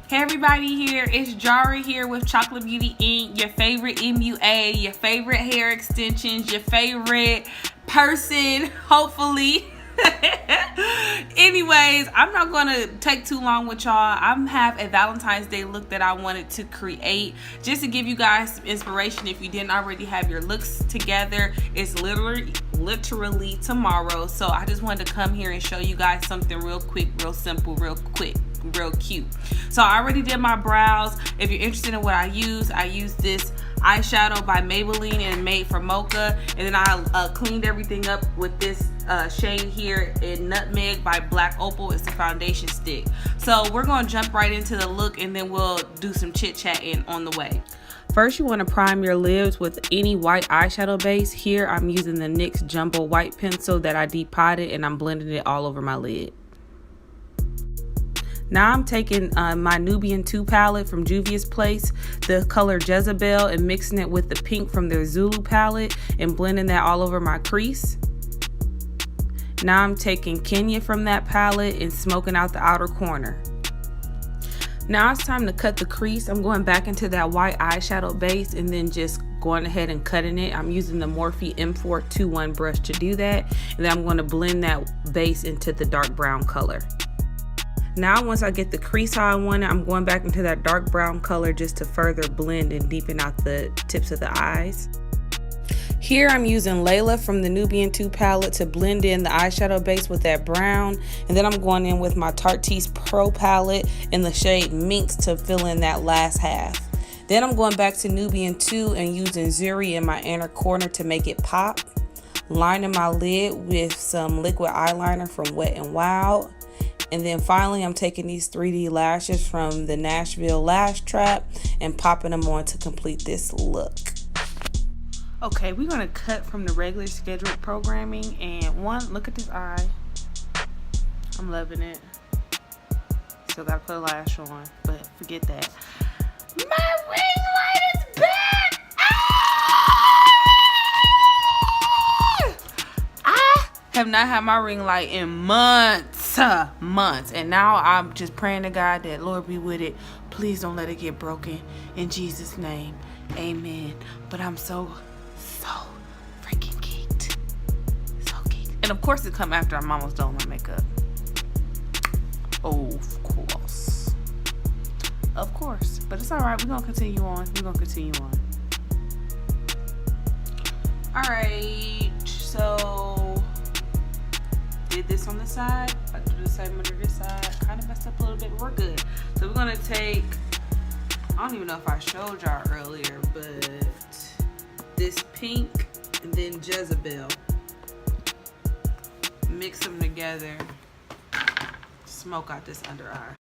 Hey everybody, here it's Jari here with Chocolate Beauty Inc., your favorite MUA, your favorite hair extensions, your favorite person, hopefully. Anyways, I'm not gonna take too long with y'all. I have a Valentine's Day look that I wanted to create just to give you guys some inspiration if you didn't already have your looks together. It's literally tomorrow, so I just wanted to come here and show you guys something real quick, real simple, real quick, real cute. So I already did my brows. If you're interested in what I use this eyeshadow by Maybelline and Made for Mocha, and then I cleaned everything up with this shade here in Nutmeg by Black Opal. It's the foundation stick. So we're gonna jump right into the look and then we'll do some chit chatting on the way. First, you want to prime your lids with any white eyeshadow base. Here I'm using the NYX Jumbo White Pencil that I depotted, and I'm blending it all over my lid. Now I'm taking my Nubian 2 palette from Juvia's Place, the color Jezebel, and mixing it with the pink from their Zulu palette and blending that all over my crease. Now I'm taking Kenya from that palette and smoking out the outer corner. Now it's time to cut the crease. I'm going back into that white eyeshadow base and then just going ahead and cutting it. I'm using the Morphe M421 brush to do that, and then I'm going to blend that base into the dark brown color. Now once I get the crease how I want it, I'm going back into that dark brown color just to further blend and deepen out the tips of the eyes. Here I'm using Layla from the Nubian 2 palette to blend in the eyeshadow base with that brown, and then I'm going in with my Tarte's Pro palette in the shade Minx to fill in that last half. Then I'm going back to Nubian 2 and using Zuri in my inner corner to make it pop, lining my lid with some liquid eyeliner from Wet n Wild. And then finally, I'm taking these 3D lashes from the Nashville Lash Trap and popping them on to complete this look. Okay, we're gonna cut from the regular scheduled programming, and look at this eye. I'm loving it. Still gotta put a lash on, but forget that. My ring light is back! I have not had my ring light in months, and now I'm just praying to God that Lord be with it. Please don't let it get broken. In Jesus' name, amen. But I'm so freaking geeked. So geeked. And of course it come after I'm almost done with my makeup. Of course. But it's alright. We're gonna continue on. Alright, so did this on the side. I do the same under this side. Kind of messed up a little bit, but we're good. So we're gonna take, I don't even know if I showed y'all earlier, but this pink and then Jezebel, mix them together, smoke out this under eye.